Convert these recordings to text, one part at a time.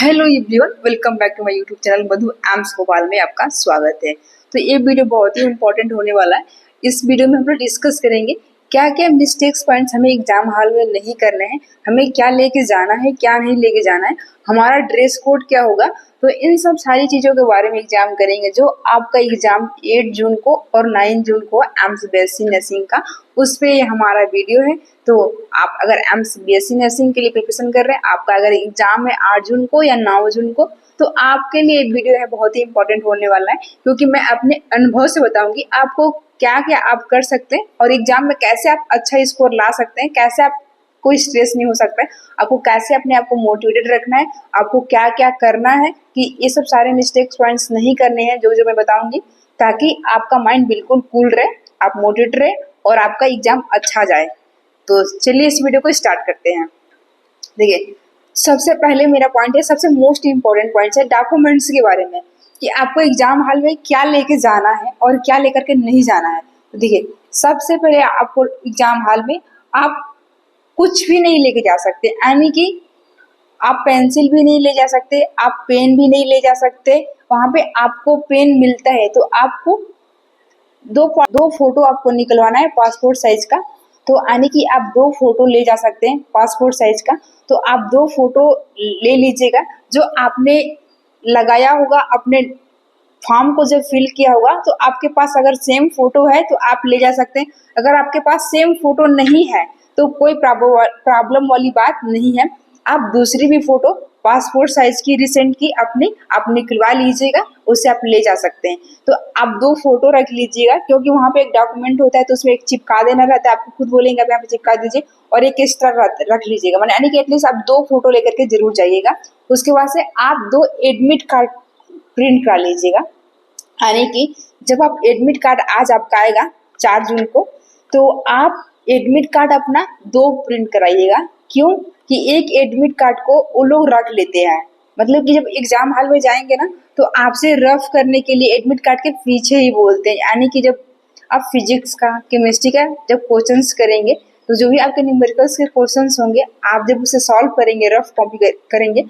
Hello everyone, welcome back to my YouTube channel Madhu AIIMS Bhopal में आपका स्वागत है। तो ये वीडियो बहुत ही इंपॉर्टेंट होने वाला है। इस वीडियो में हम लोग डिस्कस करेंगे क्या क्या मिस्टेक्स पॉइंट्स हमें एग्जाम हॉल में नहीं करने हैं, हमें क्या लेके जाना है क्या नहीं लेके जाना है, हमारा ड्रेस कोड क्या होगा। तो इन सब सारी चीज़ों के बारे में एग्जाम करेंगे जो आपका एग्जाम 8 जून को और 9 जून को एम्स बीएससी नर्सिंग का, उस पे हमारा वीडियो है। तो आप अगर एम्स बीएससी नर्सिंग के लिए प्रिपरेशन कर रहे हैं, आपका अगर एग्जाम है 8 जून को या 9 जून को, तो आपके लिए एक वीडियो है बहुत ही इंपॉर्टेंट होने वाला है, क्योंकि मैं अपने अनुभव से बताऊंगी आपको क्या क्या आप कर सकते हैं और एग्जाम में कैसे आप अच्छा स्कोर ला सकते हैं, कैसे आप कोई स्ट्रेस नहीं हो सकता है, आपको कैसे अपने आप को मोटिवेटेड रखना है, आपको क्या क्या करना है कि ये सब सारे मिस्टेक्स पॉइंट्स नहीं करने हैं जो जो मैं बताऊंगी, ताकि आपका माइंड बिल्कुल कूल रहे, आप मोटिवेटेड रहे और आपका एग्जाम अच्छा जाए। तो चलिए इस वीडियो को स्टार्ट करते हैं। देखिए, सबसे पहले मेरा पॉइंट है, सबसे मोस्ट इम्पोर्टेंट पॉइंट है डॉक्यूमेंट्स के बारे में, कि आपको एग्जाम हॉल में क्या लेके जाना है और क्या लेकर के नहीं जाना है। तो देखिए, सबसे पहले आपको एग्जाम हॉल में आप कुछ भी नहीं लेके जा सकते, यानी कि आप पेंसिल भी नहीं ले जा सकते, आप पेन भी नहीं ले जा सकते। वहाँ पे आपको पेन मिलता है तो आपको दो फोटो आपको निकलवाना है पासपोर्ट साइज का। तो यानी कि आप 2 फोटो ले जा सकते हैं पासपोर्ट साइज का। तो आप 2 फोटो ले लीजिएगा, जो आपने लगाया होगा अपने फॉर्म को जब फिल किया होगा, तो आपके पास अगर सेम फोटो है तो आप ले जा सकते हैं। अगर आपके पास सेम फोटो नहीं है तो कोई प्रॉब्लम वाली बात नहीं है, आप दूसरी भी फोटो पासपोर्ट साइज की रिसेंट की अपनी आप निकलवा लीजिएगा, उससे आप ले जा सकते हैं। तो आप 2 फोटो रख लीजिएगा, क्योंकि वहाँ पे एक डॉक्यूमेंट होता है तो उसमें एक चिपका देना रहता है, आपको खुद बोलेंगे आप यहाँ पे चिपका दीजिए, और एक एक्स्ट्रा रख लीजिएगा, मैंने यानी कि एटलीस्ट आप 2 फोटो लेकर के जरूर जाइएगा। उसके बाद से आप 2 एडमिट कार्ड प्रिंट करा लीजिएगा, यानी कि जब आप एडमिट कार्ड आज आपका आएगा 4 जून को, तो आप एडमिट कार्ड अपना 2 प्रिंट कराइएगा। क्यों कि एक एडमिट कार्ड को वो लोग रख लेते हैं, मतलब कि जब एग्जाम हॉल में जाएंगे ना, तो आपसे रफ करने के लिए एडमिट कार्ड के पीछे ही बोलते हैं। यानी कि जब आप फिजिक्स का केमिस्ट्री का जब क्वेश्चंस करेंगे, तो जो भी आपके न्यूमेरिकल्स के क्वेश्चंस होंगे, आप जब उसे सॉल्व करेंगे, रफ कॉपी करेंगे,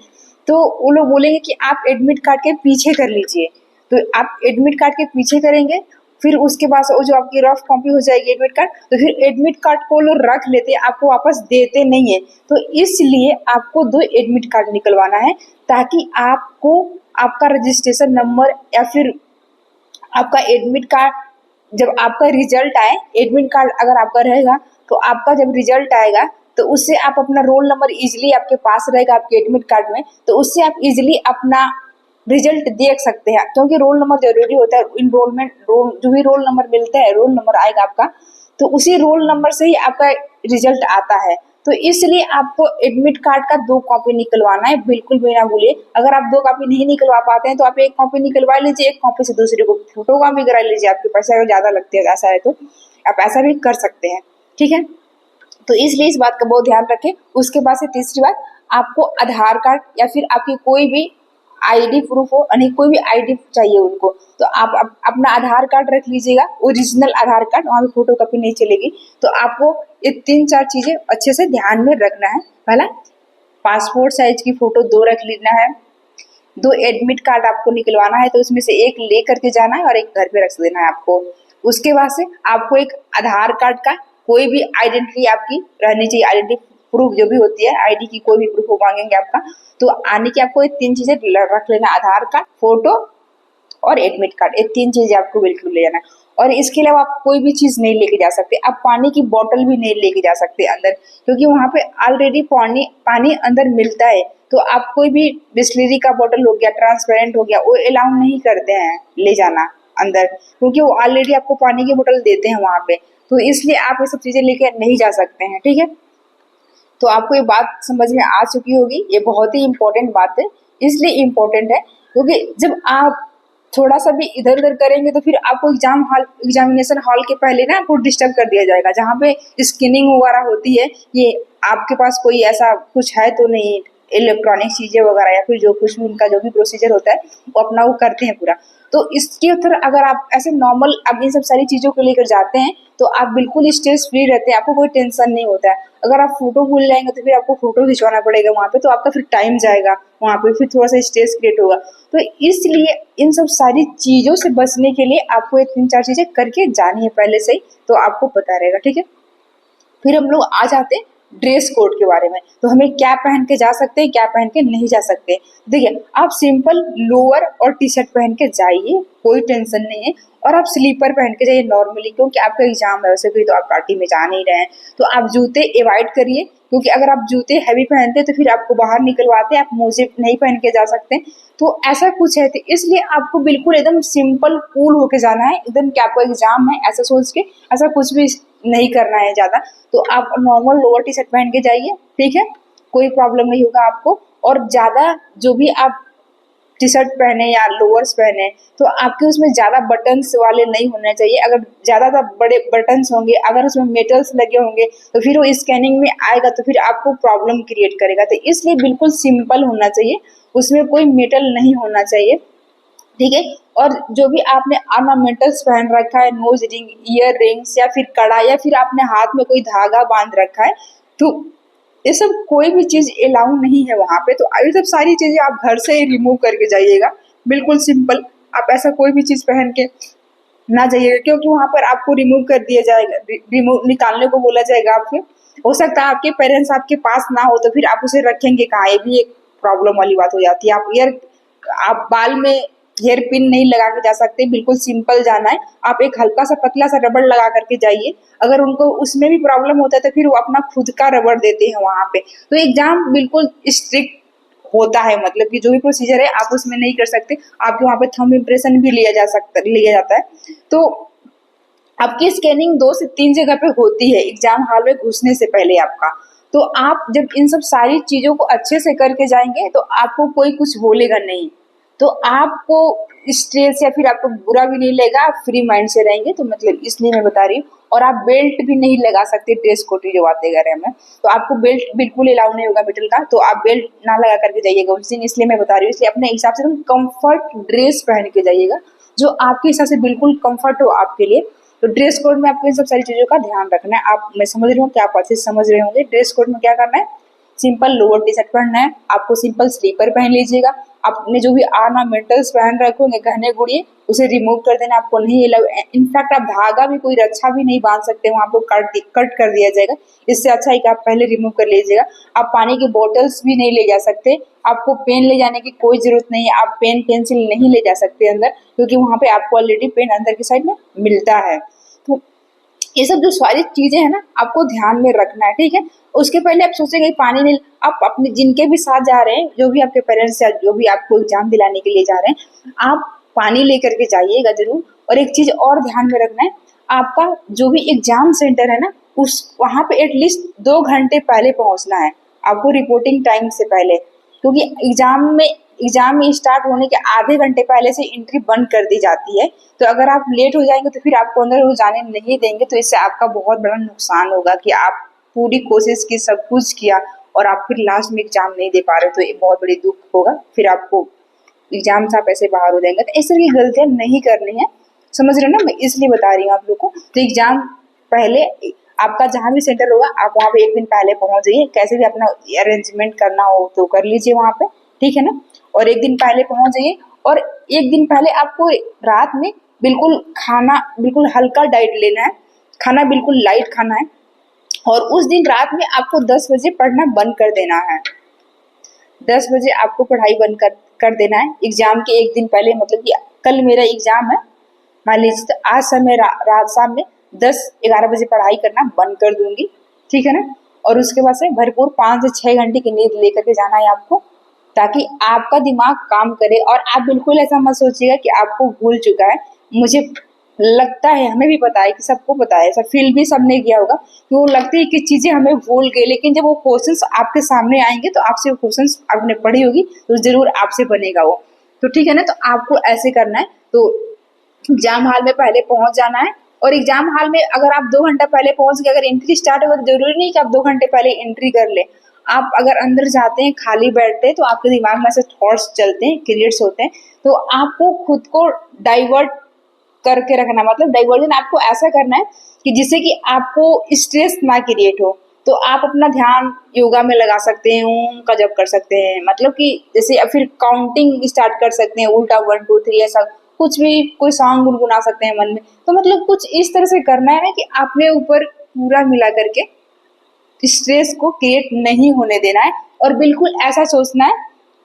तो वो लोग बोलेंगे कि आप एडमिट कार्ड के पीछे कर लीजिए। तो आप एडमिट कार्ड के पीछे करेंगे, फिर उसके बाद वो जो आपकी रफ कॉपी हो जाएगी एडमिट कार्ड, तो फिर एडमिट कार्ड को लोग रख लेते हैं, आपको वापस देते नहीं है। तो इसलिए आपको 2 एडमिट कार्ड निकलवाना है, ताकि आपको आपका रजिस्ट्रेशन नंबर या फिर आपका एडमिट कार्ड, जब आपका रिजल्ट आए, एडमिट कार्ड अगर आपका रहेगा तो आपका जब रिजल्ट आएगा तो उससे आप अपना रोल नंबर इजीली आपके पास रहेगा आपके एडमिट कार्ड में, तो उससे आप इजीली अपना रिजल्ट देख सकते हैं। क्योंकि रोल नंबर जरूरी होता है, इनरोलमेंट जो भी रोल नंबर मिलता है, रोल नंबर आएगा आपका, तो उसी रोल नंबर से ही आपका रिजल्ट आता है। तो इसलिए आपको एडमिट कार्ड का 2 कॉपी निकलवाना है, बिल्कुल भी ना भूलिए। अगर आप 2 कॉपी नहीं निकलवा पाते हैं तो आप 1 कॉपी निकलवा लीजिए, 1 कॉपी से दूसरे को फोटो कॉपी करा लीजिए, आपके पैसे अगर ज्यादा लगते हैं ऐसा है तो आप ऐसा भी कर सकते हैं, ठीक है। तो इसलिए इस बात का बहुत ध्यान रखें। उसके बाद से तीसरी बात, आपको आधार कार्ड या फिर आपकी कोई भी आईडी प्रूफ हो, यानी कोई भी आईडी चाहिए उनको, तो आप अपना आधार कार्ड रख लीजिएगा, ओरिजिनल आधार कार्ड, वहाँ पे फोटो कॉपी नहीं चलेगी। तो आपको ये 3-4 चीजें अच्छे से ध्यान में रखना है। पहला, पासपोर्ट साइज की फोटो 2 रख लेना है, 2 एडमिट कार्ड आपको निकलवाना है, तो उसमें से एक ले करके जाना है और एक घर पे रख देना है आपको। उसके बाद से आपको एक आधार कार्ड का कोई भी आइडेंटिटी आपकी रहनी चाहिए, आइडेंटिटी प्रूफ जो भी होती है, आईडी की कोई भी प्रूफ मांगेंगे आपका, तो आने की आपको ये 3 चीजें रख लेना, आधार कार्ड, फोटो और एडमिट कार्ड, ये 3 चीजें आपको बिल्कुल ले जाना है। और इसके अलावा आप कोई भी चीज नहीं लेके जा सकते, आप पानी की बोतल भी नहीं लेके जा सकते अंदर, क्योंकि वहाँ पे ऑलरेडी पानी अंदर मिलता है। तो आप कोई भी बिस्लरी का बोतल हो गया, ट्रांसपेरेंट हो गया, वो अलाउ नहीं करते हैं ले जाना अंदर, क्योंकि वो ऑलरेडी आपको पानी की बोतल देते हैं वहाँ पे। तो इसलिए आप ये सब चीजें लेके नहीं जा सकते हैं, ठीक है। तो आपको ये बात समझ में आ चुकी होगी, ये बहुत ही इम्पोर्टेंट बात है। इसलिए इम्पोर्टेंट है क्योंकि जब आप थोड़ा सा भी इधर उधर करेंगे तो फिर आपको एग्जामिनेशन हॉल के पहले ना आपको डिस्टर्ब कर दिया जाएगा, जहाँ पे स्कैनिंग वगैरह होती है, ये आपके पास कोई ऐसा कुछ है तो नहीं, इलेक्ट्रॉनिक चीजें वगैरह या फिर जो कुछ भी उनका जो भी प्रोसीजर होता है वो अपना वो करते हैं पूरा। तो इसके उधर अगर आप ऐसे नॉर्मल अब इन सब सारी चीजों को लेकर जाते हैं तो आप बिल्कुल स्ट्रेस फ्री रहते हैं, आपको कोई टेंशन नहीं होता है। अगर आप फोटो भूल जाएंगे तो फिर आपको फोटो खिंचवाना पड़ेगा वहाँ पे, तो आपका फिर टाइम जाएगा वहाँ पे, फिर थोड़ा सा स्ट्रेस क्रिएट होगा। तो इसलिए इन सब सारी चीजों से बचने के लिए आपको ये 3-4 चीजें करके जानी है पहले से ही, तो आपको पता रहेगा, ठीक है। फिर हम लोग आ जाते हैं ड्रेस कोड के बारे में। तो हमें क्या पहन के जा सकते हैं, क्या पहन के नहीं जा सकते। देखिए, आप सिंपल लोअर और टी शर्ट पहन के जाइए, कोई टेंशन नहीं है। और आप स्लीपर पहन के जाइए नॉर्मली, क्योंकि आपका एग्जाम है, वैसे भी तो आप पार्टी में जा नहीं रहे हैं। तो आप जूते अवॉइड करिए, क्योंकि अगर आप जूते हैवी पहनते हैं तो फिर आपको बाहर निकलवाते, आप मोजे नहीं पहन के जा सकते। तो ऐसा कुछ है, तो इसलिए आपको बिल्कुल एकदम सिंपल कूल होके जाना है, एकदम कि आपको एग्जाम है ऐसा सोच के, ऐसा कुछ भी नहीं करना है ज्यादा। तो आप नॉर्मल लोअर टी शर्ट पहन के जाइए, ठीक है, कोई प्रॉब्लम नहीं होगा आपको। और ज्यादा जो भी आप टी शर्ट पहने या लोअर्स पहने तो आपके उसमें ज्यादा बटन्स वाले नहीं होने चाहिए। अगर ज्यादा बड़े बटन्स होंगे, अगर उसमें मेटल्स लगे होंगे तो फिर वो स्कैनिंग में आएगा तो फिर आपको प्रॉब्लम क्रिएट करेगा। तो इसलिए बिल्कुल सिंपल होना चाहिए, उसमें कोई मेटल नहीं होना चाहिए, ठीक है। और जो भी आपने ऑर्नामेंटल्स पहन रखा है, नोज रिंग, ईयर रिंग्स या फिर कड़ा, या फिर आपने हाथ में कोई धागा बांध रखा है, तो ये सब कोई भी चीज अलाउ नहीं है वहां पे। तो ये सब सारी चीजें आप घर से ही रिमूव करके जाइएगा, बिल्कुल सिंपल। आप ऐसा कोई भी चीज पहन के ना जाइएगा, क्योंकि वहां पर आपको रिमूव कर दिया जाएगा, रिमूव निकालने को बोला जाएगा आपके। हो सकता है आपके पेरेंट्स आपके पास ना हो तो फिर आप उसे रखेंगे कहाँ, ये भी एक प्रॉब्लम वाली बात हो जाती है। आप बाल में हेयर पिन नहीं लगा के जा सकते, बिल्कुल सिंपल जाना है। आप एक हल्का सा पतला सा रबड़ लगा करके जाइए। अगर उनको उसमें भी प्रॉब्लम होता है तो फिर वो अपना खुद का रबड़ देते हैं वहां पे। तो एग्जाम बिल्कुल स्ट्रिक्ट होता है, मतलब कि जो भी प्रोसीजर है आप उसमें नहीं कर सकते। आपके वहां पे थंब इम्प्रेशन भी लिया जाता है। तो आपकी स्कैनिंग 2 से 3 जगह पे होती है एग्जाम हॉल में घुसने से पहले आपका। तो आप जब इन सब सारी चीजों को अच्छे से करके जाएंगे तो आपको कोई कुछ बोलेगा नहीं, तो आपको स्ट्रेस या फिर आपको बुरा भी नहीं लगेगा, आप फ्री माइंड से रहेंगे। तो मतलब इसलिए मैं बता रही हूँ। और आप बेल्ट भी नहीं लगा सकते ड्रेस कोड जो आते घर में, तो आपको बेल्ट बिल्कुल अलाउ नहीं होगा मिडिल का, तो आप बेल्ट ना लगा करके जाइएगा उस दिन, इसलिए मैं बता रही हूँ। इसलिए अपने हिसाब से कंफर्ट ड्रेस पहन के जाइएगा, जो आपके हिसाब से बिल्कुल कंफर्ट हो आपके लिए। तो ड्रेस कोड में आपको इन सब सारी चीजों का ध्यान रखना है। आप, मैं समझ रही हूँ कि आप अच्छे से समझ रहे होंगे। ड्रेस कोड में क्या करना है, सिंपल लोअर टी शर्ट पहनना है, आपको सिंपल स्लीपर पहन लीजिएगा। आपने जो भी ऑर्नामेंटल्स पहन रखे होंगे, गहने गुड़िए, उसे रिमूव कर देना, आपको नहीं अलाउ। इनफैक्ट आप धागा भी, कोई रक्षा भी नहीं बांध सकते, वहाँ आपको कट कर दिया जाएगा। इससे अच्छा है कि आप पहले रिमूव कर लीजिएगा। आप पानी की बोतल्स भी नहीं ले जा सकते, आपको पेन ले जाने की कोई जरूरत नहीं है, आप पेन पेंसिल नहीं ले जा सकते अंदर, क्योंकि वहाँ पे आपको ऑलरेडी पेन अंदर की साइड में मिलता है। तो ये सब जो सारी चीजें हैं ना, आपको ध्यान में रखना है, ठीक है। उसके पहले आप सोचेंगे पानी नहीं, आप अपने जिनके भी साथ जा रहे हैं, जो भी आपके पेरेंट्स या जो भी आपको एग्जाम दिलाने के लिए जा रहे हैं, आप पानी लेकर के जाइएगा जरूर। और एक चीज और ध्यान में रखना है, आपका जो भी एग्जाम सेंटर है ना, उस वहां पे एटलीस्ट 2 घंटे पहले पहुंचना है आपको, रिपोर्टिंग टाइम से पहले। क्योंकि एग्जाम स्टार्ट होने के आधे घंटे पहले से एंट्री बंद कर दी जाती है। तो अगर आप लेट हो जाएंगे तो फिर आपको अंदर वो जाने नहीं देंगे। तो इससे आपका बहुत बड़ा नुकसान होगा कि आप पूरी कोशिश की, सब कुछ किया, और आप फिर लास्ट में एग्जाम नहीं दे पा रहे, तो ये बहुत बड़ी दुख होगा। फिर आपको एग्जाम से आप ऐसे बाहर हो जाएंगे। तो इस तरह की गलतियां नहीं करनी है, समझ रहे हो ना, मैं इसलिए बता रही हूँ आप लोग को। तो एग्जाम पहले आपका जहाँ भी सेंटर होगा, आप वहाँ पे एक दिन पहले पहुंच जाइए, कैसे भी अपना अरेंजमेंट करना हो तो कर लीजिए वहाँ पे, ठीक है ना। और एक दिन पहले पहुंच जाइए। और एक दिन पहले आपको रात में बिल्कुल खाना, बिल्कुल हल्का डाइट लेना है, खाना बिल्कुल लाइट खाना है। और उस दिन रात में आपको 10 बजे पढ़ना बंद कर देना है। 10 बजे आपको पढ़ाई बंद कर देना है एग्जाम के एक दिन पहले। मतलब कि कल मेरा एग्जाम है, मान लीजिए, तो आज से मैं रात शाम में 10-11 बजे पढ़ाई करना बंद कर दूंगी, ठीक है ना। और उसके बाद से भरपूर 5 से 6 घंटे की नींद लेकर के जाना है आपको, ताकि आपका दिमाग काम करे। और आप बिल्कुल ऐसा मत सोचिएगा कि आपको भूल चुका है। मुझे लगता है, हमें भी पता है कि सबको पता है, ऐसा फील भी सबने किया होगा कि वो लगती है कि चीजें हमें भूल गई, लेकिन जब वो क्वेश्चंस आपके सामने आएंगे तो आपसे वो क्वेश्चंस आपने पढ़ी होगी तो जरूर आपसे बनेगा वो। तो ठीक है ना, तो आपको ऐसे करना है। तो एग्जाम हॉल में पहले पहुंच जाना है। और एग्जाम हॉल में अगर आप 2 घंटा पहले पहुंच गए, अगर एंट्री स्टार्ट होगा तो जरूरी नहीं कि आप 2 घंटे पहले एंट्री कर ले। आप अगर अंदर जाते हैं, खाली बैठते हैं, तो आपके दिमाग में ऐसे थॉट्स चलते हैं, क्रिएट्स होते हैं। तो आपको खुद को डाइवर्ट करके रखना, मतलब डाइवर्जन आपको ऐसा करना है कि जिससे कि आपको स्ट्रेस ना क्रिएट हो। तो आप अपना ध्यान योगा में लगा सकते हैं, ओम का जप कर सकते हैं, मतलब कि जैसे फिर काउंटिंग स्टार्ट कर सकते हैं, उल्टा 1 2 3 ऐसा कुछ भी, कोई सॉन्ग गुनगुना सकते हैं मन में। तो मतलब कुछ इस तरह से करना है ना कि अपने ऊपर पूरा मिला करके स्ट्रेस को क्रिएट नहीं होने देना है, और बिल्कुल ऐसा सोचना है,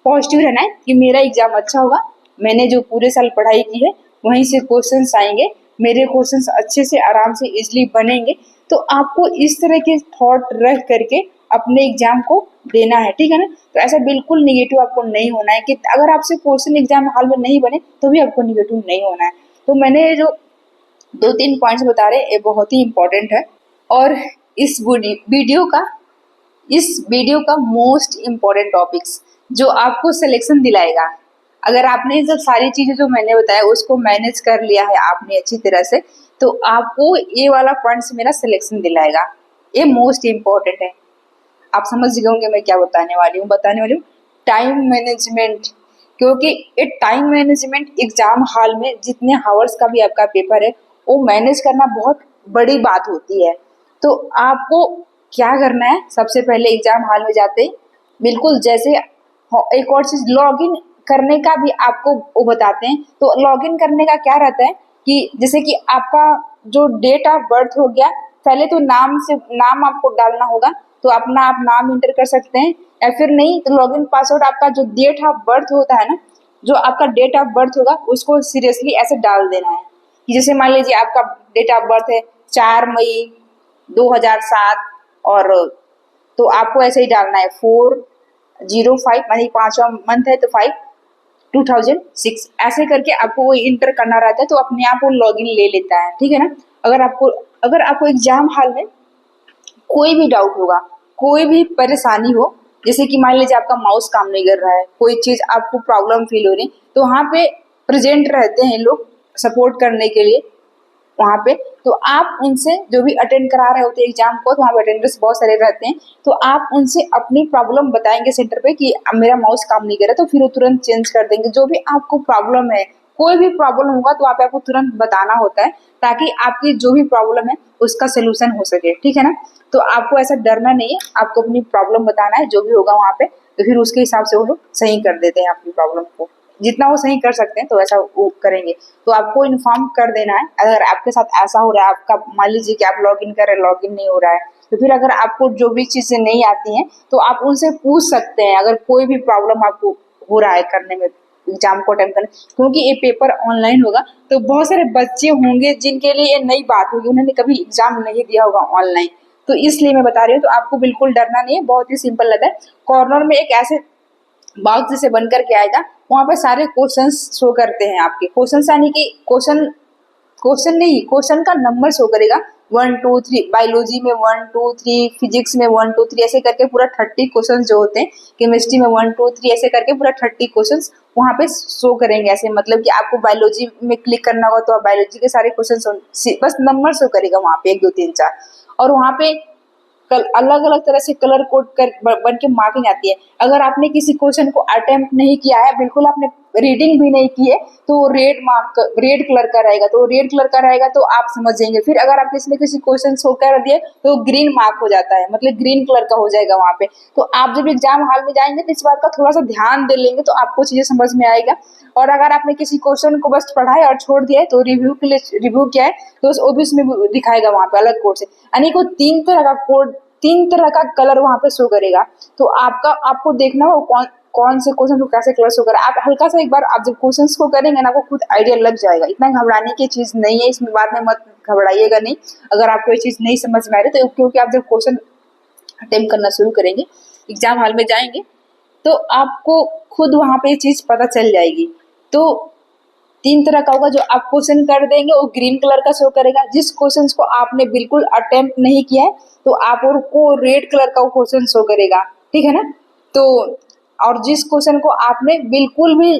पॉजिटिव रहना है कि मेरा एग्जाम अच्छा होगा, मैंने जो पूरे साल पढ़ाई की है वहीं से क्वेश्चंस आएंगे, मेरे क्वेश्चंस अच्छे से आराम से इजली बनेंगे। तो आपको इस तरह के थॉट रख करके अपने एग्जाम को देना है, ठीक है ना। तो ऐसा बिल्कुल निगेटिव आपको नहीं होना है कि अगर आपसे क्वेश्चन एग्जाम हॉल में नहीं बने तो भी आपको निगेटिव नहीं होना है। तो मैंने जो 2 3 पॉइंट्स बता रहे ये बहुत ही इंपॉर्टेंट है। और इस वीडियो का मोस्ट इम्पॉर्टेंट टॉपिक्स जो आपको सिलेक्शन दिलाएगा, अगर आपने ये सब सारी चीजें जो मैंने बताया उसको मैनेज कर लिया है आपने अच्छी तरह से, तो आपको ये वाला पॉइंट से मेरा सिलेक्शन दिलाएगा। ये मोस्ट इम्पॉर्टेंट है। आप समझ गए होंगे मैं क्या बताने वाली हूँ टाइम मैनेजमेंट। क्योंकि ये टाइम मैनेजमेंट एग्जाम हॉल में जितने हावर्स का भी आपका पेपर है वो मैनेज करना बहुत बड़ी बात होती है। तो आपको क्या करना है, सबसे पहले एग्जाम हॉल में जाते ही बिल्कुल जैसे एक और चीज लॉग इन करने का भी आपको वो बताते हैं। तो लॉग इन करने का क्या रहता है कि जैसे कि आपका जो डेट ऑफ बर्थ हो गया, पहले तो नाम आपको डालना होगा, तो अपना आप नाम इंटर कर सकते हैं, या फिर नहीं तो लॉगिन पासवर्ड आपका जो डेट ऑफ बर्थ होता है ना, जो आपका डेट ऑफ बर्थ होगा उसको सीरियसली ऐसे डाल देना है कि जैसे मान लीजिए आपका डेट ऑफ बर्थ है 4 मई 2007, और तो आपको ऐसे ही डालना है 405, मानी 5वां मंथ है तो 5 2006, ऐसे करके आपको वो इंटर करना रहता है। तो अपने आप वो लॉगिन ले लेता है, ठीक है ना। अगर आपको एग्जाम हॉल में कोई भी डाउट होगा, कोई भी परेशानी हो, जैसे कि मान लीजिए आपका माउस काम नहीं कर रहा है, कोई चीज आपको प्रॉब्लम फील हो रही, तो वहाँ पे प्रेजेंट रहते हैं लोग सपोर्ट करने के लिए वहाँ पे। तो आप उनसे जो भी अटेंड करा रहे होते हैं एग्जाम को, तो वहाँ पे अटेंडर्स बहुत सारे रहते हैं, तो आप उनसे अपनी प्रॉब्लम बताएंगे सेंटर पे कि अब मेरा माउस काम नहीं कर रहा, तो फिर वो तुरंत चेंज कर देंगे। जो भी आपको प्रॉब्लम है, कोई भी प्रॉब्लम होगा तो आप आपको तुरंत बताना होता है ताकि आपकी जो भी प्रॉब्लम है उसका सोल्यूशन हो सके, ठीक है ना। तो आपको ऐसा डरना नहीं है, आपको अपनी प्रॉब्लम बताना है, जो भी होगा वहाँ पे तो फिर उसके हिसाब से वो लोग सही कर देते हैं आपकी प्रॉब्लम को, जितना वो सही कर सकते हैं तो ऐसा वो करेंगे। तो आपको इन्फॉर्म कर देना है अगर आपके साथ ऐसा हो रहा है, आपका मान लीजिए कि आप लॉग इन कर रहे हैं, लॉग इन नहीं हो रहा है, तो फिर अगर आपको जो भी चीजें नहीं आती हैं तो आप उनसे पूछ सकते हैं अगर कोई भी प्रॉब्लम आपको हो रहा है करने में, एग्जाम को अटेम्प्ट करने। क्योंकि ये पेपर ऑनलाइन होगा तो बहुत सारे बच्चे होंगे जिनके लिए ये नई बात होगी, उन्होंने कभी एग्जाम नहीं दिया होगा ऑनलाइन, तो इसलिए मैं बता रही हूँ। तो आपको बिल्कुल डरना नहीं है, बहुत ही सिंपल रहता है। कॉर्नर में एक ऐसे बॉक्स जैसे बन करके आएगा, वहाँ पे सारे क्वेश्चंस शो करते हैं आपके, क्वेश्चंस यानी कि क्वेश्चन नहीं, क्वेश्चन का नंबर शो करेगा 1 2 3, बायोलॉजी में 1 2 3, फिजिक्स में 1 2 3, ऐसे करके पूरा 30 क्वेश्चन जो होते हैं, केमिस्ट्री में 1 2 3, ऐसे करके पूरा 30 क्वेश्चन वहाँ पे शो करेंगे। ऐसे मतलब कि आपको बायोलॉजी में क्लिक करना होगा तो आप बायोलॉजी के सारे क्वेश्चन बस नंबर शो करेगा वहाँ पे 1 2 3 4, और वहाँ पे अलग अलग तरह से कलर कोड कर बन के मार्किंग आती है। अगर आपने किसी क्वेश्चन को अटेम्प्ट नहीं किया है, बिल्कुल आपने रीडिंग भी नहीं की है, तो रेड कलर का रहेगा, तो रेड कलर का रहेगा तो आप समझ जाएंगे। फिर अगर आप किसी क्वेश्चन शो कर दिए तो ग्रीन मार्क हो जाता है, मतलब ग्रीन कलर का हो जाएगा वहाँ पे। तो आप जब एग्जाम हॉल में जाएंगे तो इस बात का थोड़ा सा ध्यान दे लेंगे तो आपको चीजें समझ में आएगा। और अगर आपने किसी क्वेश्चन को बस पढ़ा है और छोड़ दिया है तो रिव्यू किया है तो वो भी उसमें दिखाएगा वहाँ पे अलग कोड से, यानी को 3 तरह का कलर वहाँ पे शो करेगा। तो आपको देखना हो कौन से क्वेश्चन को कैसे कलर शो करा। आप हल्का सा एक बार आप जब क्वेश्चंस को करेंगे ना, आपको खुद आइडिया लग जाएगा, इतना घबराने की चीज नहीं है इसमें, बाद में मत घबराइएगा नहीं अगर आपको ये चीज नहीं समझ में आ रही। तो क्योंकि आप जब क्वेश्चन अटेम्प्ट करना शुरू करेंगे, एग्जाम हॉल में जाएंगे, तो आपको खुद वहाँ पे ये चीज पता चल जाएगी। तो 3 तरह का होगा, जो आप क्वेश्चन कर देंगे वो ग्रीन कलर का शो करेगा, जिस क्वेश्चन को आपने बिल्कुल अटेम्प्ट नहीं किया है तो आपको रेड कलर का क्वेश्चन शो करेगा, ठीक है ना। तो और जिस क्वेश्चन को आपने बिल्कुल भी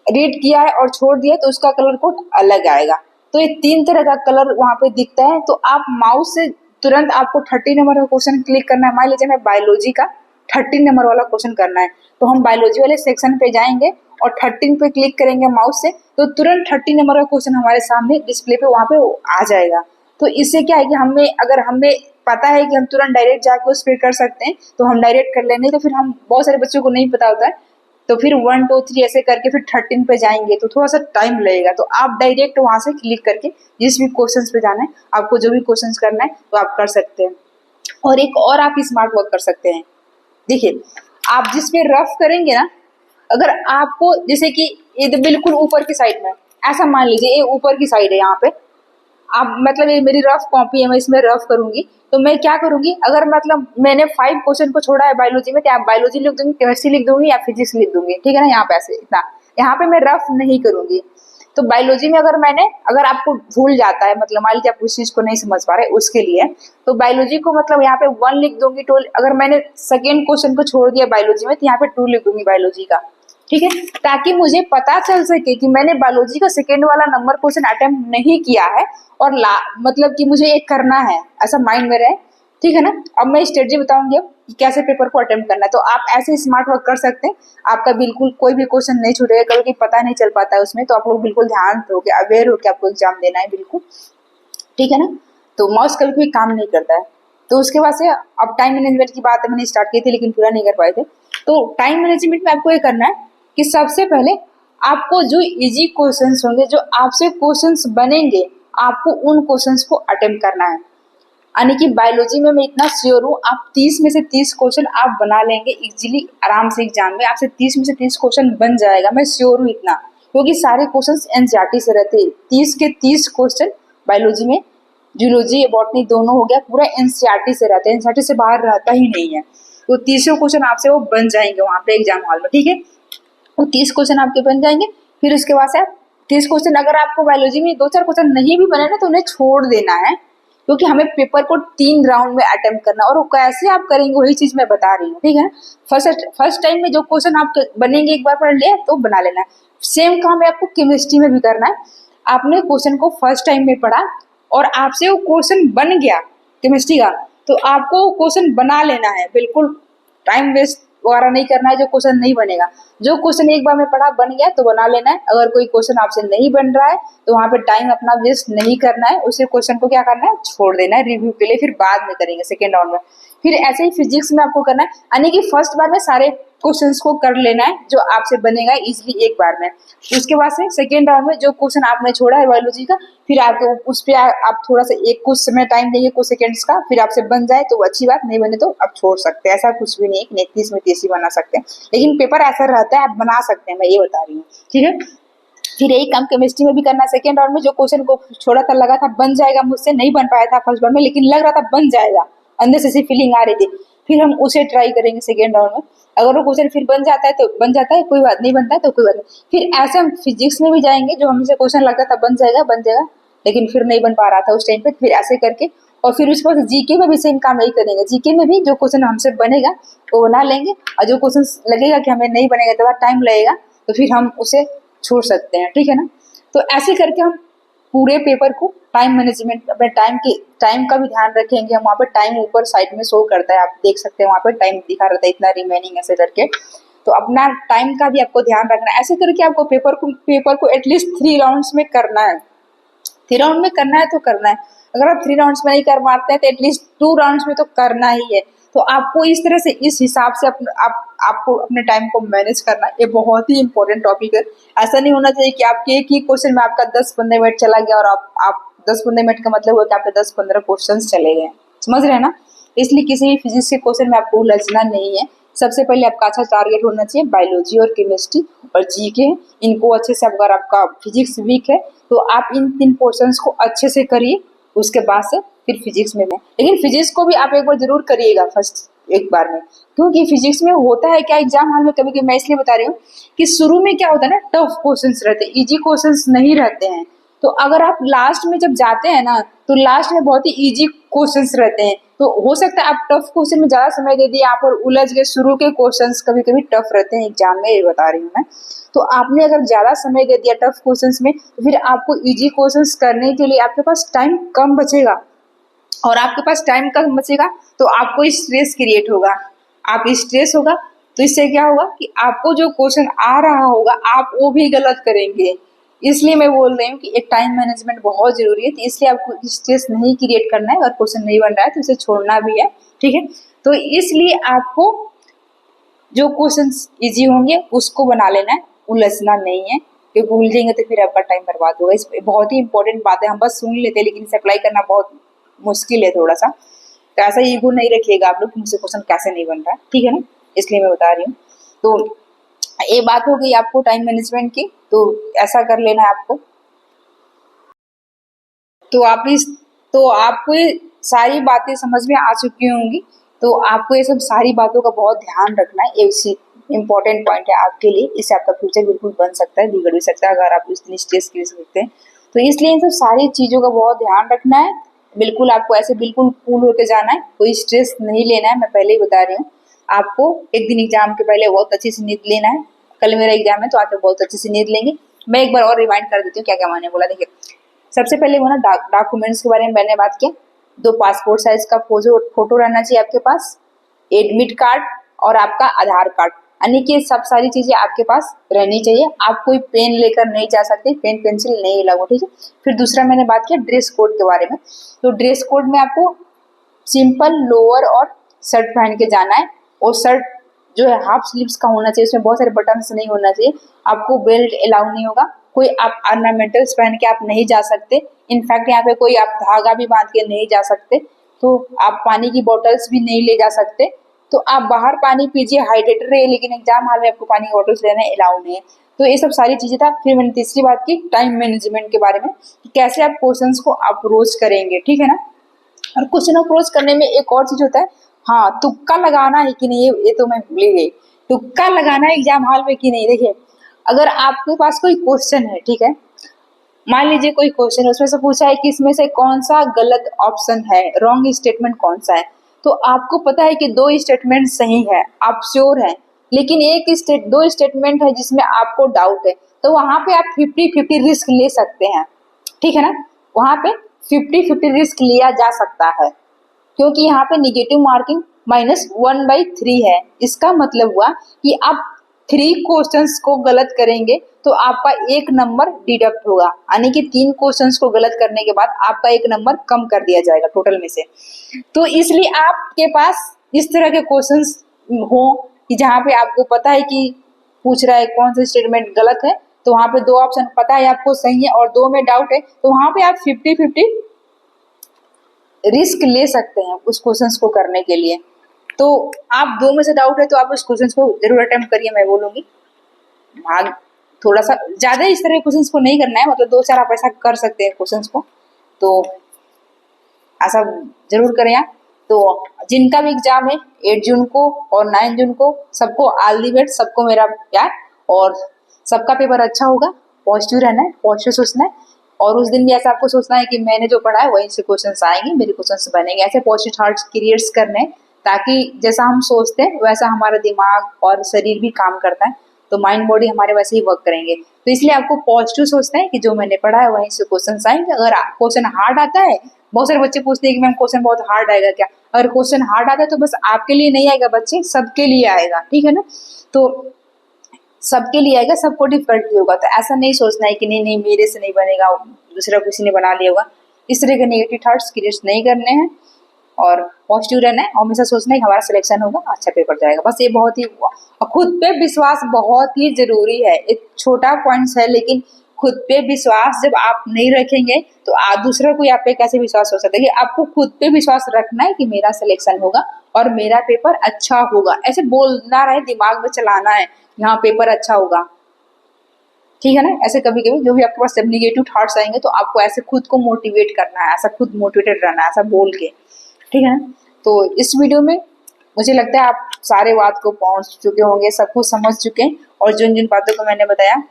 रीड किया है और छोड़ दिया तो उसका कलर कोड अलग आएगा। तो ये 3 तरह का कलर वहाँ पे दिखता है। तो आप माउस से तुरंत आपको 30 नंबर का क्वेश्चन क्लिक करना है। मान लीजिए मैं बायोलॉजी का 13 नंबर वाला क्वेश्चन करना है, तो हम बायोलॉजी वाले सेक्शन पे जाएंगे और 13 पे क्लिक करेंगे माउस से, तो तुरंत 30 नंबर का क्वेश्चन हमारे सामने डिस्प्ले पे वहाँ पे आ जाएगा। तो इससे क्या है कि अगर हमें पता है कि हम तुरंत डायरेक्ट जाके उस पर कर सकते हैं तो हम डायरेक्ट कर लेंगे। तो फिर हम बहुत सारे बच्चों को नहीं पता होता है, तो फिर 1 2 3 ऐसे करके फिर 13 पे जाएंगे तो थोड़ा सा टाइम लगेगा। तो आप डायरेक्ट वहां से क्लिक करके जिस भी क्वेश्चन पे जाना है, आपको जो भी क्वेश्चन करना है तो आप कर सकते हैं। और एक और आप स्मार्ट वर्क कर सकते हैं। देखिए, आप जिस पे रफ करेंगे ना, अगर आपको जैसे कि ये तो बिल्कुल ऊपर की साइड में, ऐसा मान लीजिए ये ऊपर की साइड है, यहाँ पे आप मतलब ये मेरी रफ कॉपी है, मैं इसमें रफ करूंगी, तो मैं क्या करूंगी, अगर मतलब मैंने 5 क्वेश्चन को छोड़ा है बायोलॉजी में, तो आप बायोलॉजी लिख दूंगी, केमिस्ट्री लिख दूंगी या फिजिक्स लिख दूंगी, ठीक है ना। यहाँ पे ऐसे इतना, यहाँ पे मैं रफ नहीं करूंगी। तो बायोलॉजी में अगर आपको भूल जाता है, मतलब मान लीजिए आप उस चीज को नहीं समझ पा रहे, उसके लिए तो बायोलॉजी को मतलब यहाँ पे 1 लिख दूंगी, 2, अगर मैंने सेकेंड क्वेश्चन को छोड़ दिया बायोलॉजी में तो यहाँ पे 2 लिख दूंगी बायोलॉजी का, ठीक है, ताकि मुझे पता चल सके कि मैंने बायोलॉजी का सेकेंड वाला नंबर क्वेश्चन अटेम्प्ट नहीं किया है और मतलब कि मुझे एक करना है, ऐसा माइंड में रहे, ठीक है ना। अब मैं स्ट्रेटजी बताऊंगी अब कि कैसे पेपर को अटेम्प्ट करना है। तो आप ऐसे स्मार्ट वर्क कर सकते हैं, आपका बिल्कुल कोई भी क्वेश्चन नहीं छूटेगा, कभी पता नहीं चल पाता है उसमें, तो आप लोग बिल्कुल ध्यान दोगे, अवेयर हो कि आपको एग्जाम देना है बिल्कुल, ठीक है ना। तो माउस कभी कोई काम नहीं करता है। तो उसके बाद से अब टाइम मैनेजमेंट की बात मैंने स्टार्ट की थी लेकिन पूरा नहीं कर पाए थे। तो टाइम मैनेजमेंट में आपको ये करना है कि सबसे पहले आपको जो इजी क्वेश्चंस होंगे, जो आपसे क्वेश्चंस बनेंगे, आपको उन क्वेश्चंस को अटेम्प्ट करना है। यानी कि बायोलॉजी में मैं इतना श्योर हूँ, आप 30 में से 30 क्वेश्चन आप बना लेंगे इजीली, आराम से एग्जाम में आपसे 30 में से 30 क्वेश्चन बन जाएगा, मैं श्योर हूँ इतना, क्योंकि सारे क्वेश्चन एनसीईआरटी से रहते हैं। 30 के 30 क्वेश्चन बायोलॉजी में, जूलॉजी बॉटनी दोनों हो गया, पूरा एनसीईआरटी से रहता है, एनसीईआरटी से बाहर रहता ही नहीं है। तो 30 क्वेश्चन आपसे वो बन जाएंगे वहाँ पे एग्जाम हॉल में, ठीक है। वो 30 क्वेश्चन आपके बन जाएंगे। फिर उसके बाद से आप 30 क्वेश्चन, अगर आपको बायोलॉजी में 2-4 क्वेश्चन नहीं भी बने ना तो उन्हें छोड़ देना है, क्योंकि हमें पेपर को 3 राउंड में अटेम्प्ट करना है। और वो कैसे आप करेंगे वही चीज मैं बता रही हूँ, ठीक है। फर्स्ट टाइम में जो क्वेश्चन आप बनेंगे, एक बार पढ़ लिया तो बना लेना है। सेम काम है आपको केमिस्ट्री में भी करना है। आपने क्वेश्चन को फर्स्ट टाइम में पढ़ा और आपसे वो क्वेश्चन बन गया केमिस्ट्री का, तो आपको क्वेश्चन बना लेना है, बिल्कुल टाइम वेस्ट वगैरह नहीं करना है जो क्वेश्चन नहीं बनेगा। जो क्वेश्चन एक बार में पढ़ा बन गया तो बना लेना है। अगर कोई क्वेश्चन आपसे नहीं बन रहा है तो वहां पे टाइम अपना वेस्ट नहीं करना है, उसी क्वेश्चन को क्या करना है, छोड़ देना है रिव्यू के लिए, फिर बाद में करेंगे सेकेंड राउंड में। फिर ऐसे ही फिजिक्स में आपको करना है, यानी कि फर्स्ट बार में सारे क्वेश्चंस को कर लेना है जो आपसे बनेगा इजीली एक बार में। उसके बाद से सेकेंड राउंड में जो क्वेश्चन आपने छोड़ा है बायोलॉजी का, फिर आपको उस पर आप थोड़ा सा कुछ समय टाइम देंगे, कुछ सेकेंड्स का, फिर आपसे बन जाए तो अच्छी बात, नहीं बने तो आप छोड़ सकते हैं। ऐसा कुछ भी नहीं है 30 में 30 ही बना सकते हैं, लेकिन पेपर ऐसा रहता है, आप बना सकते हैं, मैं ये बता रही हूँ, ठीक है। फिर यही काम केमिस्ट्री में भी करना है। सेकेंड राउंड में जो क्वेश्चन को छोड़ा था, लगा था बन जाएगा मुझसे, नहीं बन पाया था फर्स्ट बार में, लेकिन लग रहा था बन जाएगा, अंदर से ऐसी फीलिंग आ रही थी, फिर हम उसे ट्राई करेंगे सेकेंड राउंड में। अगर वो क्वेश्चन फिर बन जाता है तो बन जाता है, कोई बात नहीं बनता है तो कोई बात नहीं। फिर ऐसे हम फिजिक्स में भी जाएंगे, जो हमसे क्वेश्चन लगता था बन जाएगा, लेकिन फिर नहीं बन पा रहा था उस टाइम पे, फिर ऐसे करके। और फिर उसके बाद जीके में भी सेम काम यही करेंगे। जीके में भी जो क्वेश्चन हमसे बनेगा वो बना लेंगे, और जो क्वेश्चन लगेगा कि हमें नहीं बनेगा, ज़्यादा टाइम लगेगा, तो फिर हम उसे छोड़ सकते हैं, ठीक है ना। तो ऐसे करके हम पूरे पेपर को टाइम मैनेजमेंट, अपने टाइम का भी ध्यान रखेंगे। हम वहाँ पे टाइम ऊपर साइड में शो करता है, आप देख सकते हैं वहाँ पे टाइम दिखा रहता है इतना रिमेनिंग, ऐसे करके। तो अपना टाइम का भी आपको ध्यान रखना है। ऐसे करके आपको पेपर को एटलीस्ट 3 राउंड्स में करना है। 3 राउंड में करना है तो करना है। अगर आप 3 राउंड्स में नहीं कर पाते हैं तो एटलीस्ट 2 राउंड्स में तो करना ही है। तो आपको इस तरह से, इस हिसाब से आपको अपने टाइम को मैनेज करना है। ये बहुत ही इंपॉर्टेंट टॉपिक है। ऐसा नहीं होना चाहिए कि आपके एक ही क्वेश्चन में आपका 10-15 मिनट चला गया और आप 10-15 मिनट का मतलब हो कि आपके 10-15 क्वेश्चन चले गए, समझ रहे हैं ना। इसलिए किसी भी फिजिक्स के क्वेश्चन में आपको उलझना नहीं है। सबसे पहले आपका अच्छा टारगेट होना चाहिए बायोलॉजी और केमिस्ट्री और जीके। इनको अच्छे से, अगर आपका फिजिक्स वीक है तो आप इन 3 पोर्शंस को अच्छे से करिए, उसके बाद से फिर फिजिक्स में लेकिन फिजिक्स को भी आप एक बार जरूर करिएगा फर्स्ट एक बार में, क्योंकि फिजिक्स में होता है क्या, एग्जाम हॉल में कभी कभी, मैं इसलिए बता रही हूँ कि शुरू में क्या होता है ना, टफ क्वेश्चंस रहते हैं, इजी क्वेश्चंस नहीं रहते हैं। तो अगर आप लास्ट में जब जाते हैं ना, तो लास्ट में बहुत ही इजी क्वेश्चंस रहते हैं। तो हो सकता है आप टफ क्वेश्चन में ज्यादा समय दे दिए, आप और उलझ गए। शुरू के क्वेश्चंस कभी कभी टफ रहते हैं एग्जाम में, ये बता रही हूँ मैं। तो आपने अगर ज्यादा समय दे दिया टफ क्वेश्चंस में, तो फिर आपको इजी क्वेश्चंस करने के लिए आपके पास टाइम कम बचेगा। और आपके पास टाइम कम बचेगा तो आपको स्ट्रेस क्रिएट होगा। आप स्ट्रेस होगा तो इससे क्या होगा कि आपको जो क्वेश्चन आ रहा होगा आप वो भी गलत करेंगे। इसलिए मैं बोल रही हूँ कि एक टाइम मैनेजमेंट बहुत जरूरी है। तो इसलिए आपको स्ट्रेस नहीं क्रिएट करना है। अगर क्वेश्चन नहीं बन रहा है तो उसे छोड़ना भी है, ठीक है। तो इसलिए आपको जो क्वेश्चन इजी होंगे उसको बना लेना है, उलझना नहीं है, क्योंकि उलझेंगे तो फिर आपका टाइम बर्बाद होगा। इस बहुत ही इंपॉर्टेंट बात है, हम बस सुन लेते हैं लेकिन इसे अप्लाई करना बहुत मुश्किल है थोड़ा सा। तो ऐसा ईगो नहीं रखिएगा आप लोग कि मुझसे क्वेश्चन कैसे नहीं बन रहा है, ठीक है ना, इसलिए मैं बता रही हूँ। तो ये बात हो गई आपको टाइम मैनेजमेंट की, तो ऐसा कर लेना है आपको। तो आपको ये सारी बातें समझ में आ चुकी होंगी। तो आपको ये सब सारी बातों का बहुत ध्यान रखना है, ये इम्पोर्टेंट पॉइंट है आपके लिए। इससे आपका फ्यूचर बिल्कुल बन सकता है, बिगड़ भी सकता है अगर आप इतनी स्ट्रेस क्रिएट करते हैं। तो इसलिए इन सब सारी चीज़ों का बहुत ध्यान रखना है। बिल्कुल आपको ऐसे बिल्कुल कूल होकर जाना है, कोई स्ट्रेस नहीं लेना है। मैं पहले ही बता रही हूँ आपको, एक दिन एग्जाम के पहले बहुत अच्छी से नींद लेना है। कल मेरा एग्जाम है तो आज बहुत अच्छी से नींद लेंगे। मैं एक बार और रिमाइंड कर देती हूँ क्या क्या मैंने बोला। देखिए, सबसे पहले वो ना डॉक्यूमेंट्स के बारे में मैंने बात किया। 2 पासपोर्ट साइज का फोटो रहना चाहिए आपके पास, एडमिट कार्ड और आपका आधार कार्ड, यानी कि सब सारी चीजें आपके पास रहनी चाहिए। आप कोई पेन लेकर नहीं जा सकते, पेन पेंसिल नहीं अलाउ, ठीक है। फिर दूसरा मैंने बात किया ड्रेस कोड के बारे में। तो ड्रेस कोड में आपको सिंपल लोअर और शर्ट पहन के जाना है। और शर्ट जो है हाफ स्लीव्स का होना चाहिए, उसमें बहुत सारे बटन्स नहीं होना चाहिए। आपको बेल्ट अलाउ नहीं होगा, कोई आप ऑर्नामेंटल्स पहन के आप नहीं जा सकते। इनफैक्ट यहाँ पे कोई आप धागा भी बांध के नहीं जा सकते। तो आप पानी की बोतल्स भी नहीं ले जा सकते। तो आप बाहर पानी पीजिए, हाइड्रेटेड रहिए, लेकिन एग्जाम हॉल में आपको पानी की बोतल्स लेना अलाउ नहीं है। तो ये सब सारी चीजें था। फिर मैंने तीसरी बात की टाइम मैनेजमेंट के बारे में, कि कैसे आप क्वेश्चंस को अप्रोच करेंगे, ठीक है ना। और क्वेश्चन अप्रोच करने में एक और चीज होता है, हाँ, तुक्का लगाना है कि नहीं, ये तो मैं भूल गई। तुक्का लगाना है एग्जाम हॉल में कि नहीं। देखिए, अगर आपके पास कोई क्वेश्चन है, ठीक है, मान लीजिए कोई क्वेश्चन है, उसमें से पूछा है कि इसमें से कौन सा गलत ऑप्शन है, रॉन्ग स्टेटमेंट कौन सा है। तो आपको पता है कि 2 स्टेटमेंट सही है, आप श्योर है, लेकिन 2 स्टेटमेंट है जिसमें आपको डाउट है। तो वहां पे आप 50-50 रिस्क ले सकते हैं, ठीक है ना। वहां पे 50-50 रिस्क लिया जा सकता है, क्योंकि यहाँ पे निगेटिव मार्किंग -1/3 है। इसका मतलब हुआ कि आप 3 क्वेश्चंस को गलत करेंगे तो आपका 1 नंबर डिडक्ट होगा, यानी कि 3 क्वेश्चंस को गलत करने के बाद आपका 1 नंबर कम कर दिया जाएगा टोटल में से। तो इसलिए आपके पास इस तरह के क्वेश्चंस हो कि जहाँ पे आपको पता है कि पूछ रहा है कौन सा स्टेटमेंट गलत है, तो वहां पे 2 ऑप्शन पता है आपको सही है और 2 में डाउट है, तो वहां पे आप 50-50 रिस्क ले सकते हैं उस क्वेश्चंस को करने के लिए। तो आप 2 में से डाउट है तो आप उस क्वेश्चंस को जरूर अटेम्प्ट करिए। मैं बोलूंगी भाग थोड़ा सा ज्यादा इस तरह के क्वेश्चंस को नहीं करना है, मतलब 2-4 आप ऐसा कर सकते हैं क्वेश्चंस को, तो ऐसा जरूर करें आप। तो जिनका भी एग्जाम है 8 जून को और 9 जून को, सबको ऑल दी बेस्ट, सबको मेरा प्यार, और सबका पेपर अच्छा होगा। पॉजिटिव रहना है, पॉजिटिव सोचना है, और उस दिन भी ऐसा आपको सोचना है कि मैंने जो पढ़ा है वहीं से क्वेश्चन आएंगे, मेरे क्वेश्चन बनेंगे। ऐसे पॉजिटिव थॉट्स क्रिएट करने, ताकि जैसा हम सोचते हैं वैसा हमारा दिमाग और शरीर भी काम करता है, तो माइंड बॉडी हमारे वैसे ही वर्क करेंगे। तो इसलिए आपको पॉजिटिव सोचना है कि जो मैंने पढ़ा है वहीं से क्वेश्चन आएंगे। अगर क्वेश्चन हार्ड आता है, बहुत सारे बच्चे पूछते हैं कि मैम क्वेश्चन बहुत हार्ड आएगा क्या। अगर क्वेश्चन हार्ड आता है तो बस आपके लिए नहीं आएगा बच्चे, सबके लिए आएगा, ठीक है ना। तो सबके लिए आएगा, सबको डिफिकल्टी होगा। तो ऐसा नहीं सोचना है कि नहीं नहीं मेरे से नहीं बनेगा, दूसरा किसी ने बना लिया होगा। इस तरह के नेगेटिव थॉट्स क्रिएट नहीं करने हैं और पॉजिटिव रहना है, और हमेशा सोचना है कि हमारा सिलेक्शन होगा, अच्छा पेपर जाएगा। बस ये बहुत ही, खुद पे विश्वास बहुत ही जरूरी है। एक छोटा पॉइंट्स है, लेकिन खुद पे विश्वास जब आप नहीं रखेंगे तो दूसरा कोई आप पे कैसे विश्वास हो सकता है। कि आपको खुद पे विश्वास रखना है कि मेरा सिलेक्शन होगा और मेरा पेपर अच्छा होगा, ऐसे बोलना रहे, दिमाग में चलाना है, यहाँ पेपर अच्छा होगा, ठीक है ना। ऐसे कभी कभी जो भी आपके पास जब निगेटिव थॉट्स आएंगे तो आपको ऐसे खुद को मोटिवेट करना है, ऐसा खुद मोटिवेटेड रहना है, ऐसा बोल के, ठीक है ना। तो इस वीडियो में मुझे लगता है आप सारे बात को पहुंच चुके होंगे, सब कुछ समझ चुके हैं, और जिन जिन बातों को मैंने बताया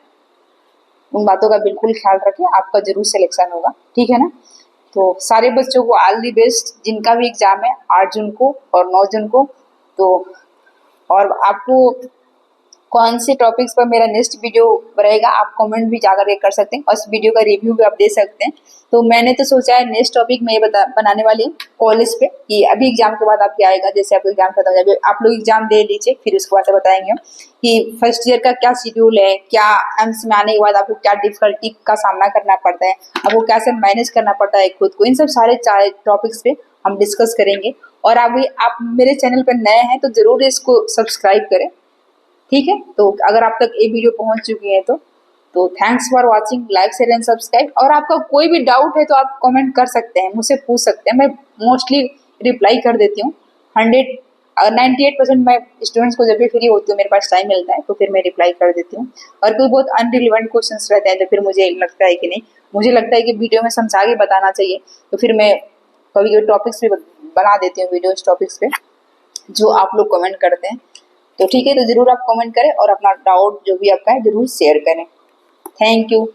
उन बातों का बिल्कुल ख्याल रखें, आपका जरूर सिलेक्शन होगा, ठीक है ना। तो सारे बच्चों को ऑल दी बेस्ट, जिनका भी एग्जाम है 8 जून को और 9 जून को। तो और आपको कौन से टॉपिक्स पर मेरा नेक्स्ट वीडियो रहेगा आप कमेंट भी जाकर के कर सकते हैं और इस वीडियो का रिव्यू भी आप दे सकते हैं। तो मैंने तो सोचा है नेक्स्ट टॉपिक मैं ये बनाने वाली हूँ कॉलेज पे कि अभी एग्जाम के बाद आपके आएगा, जैसे आपका एग्जाम खत्म हो जाए आप लोग एग्जाम दे लीजिए, फिर उसके बाद से बताएंगे हम कि फर्स्ट ईयर का क्या शेड्यूल है, क्या एम्स में आने के बाद आपको क्या डिफिकल्टी का सामना करना पड़ता है, आपको कैसे मैनेज करना पड़ता है खुद को, इन सब सारे टॉपिक्स पे हम डिस्कस करेंगे। और अभी आप मेरे चैनल पर नए हैं तो जरूर इसको सब्सक्राइब करें, ठीक है। तो अगर आप तक ये वीडियो पहुंच चुकी है तो thanks for watching, like share and subscribe. और आपका कोई भी डाउट है तो आप कमेंट कर सकते हैं, मुझसे पूछ सकते हैं, मैं मोस्टली रिप्लाई कर देती हूँ। 98% मैं स्टूडेंट्स को जब भी फ्री होती हूँ, मेरे पास टाइम मिलता है तो फिर मैं रिप्लाई कर देती हूँ। और कोई बहुत अनरिलेवेंट क्वेश्चंस रहते हैं तो फिर मुझे लगता है कि नहीं, मुझे लगता है कि वीडियो में समझा के बताना चाहिए, तो फिर मैं कभी कभी टॉपिक्स भी बना देती हूँ, वीडियो टॉपिक्स पे जो आप लोग कमेंट करते हैं। तो ठीक है, तो जरूर आप कमेंट करें और अपना डाउट जो भी आपका है जरूर शेयर करें। Thank you.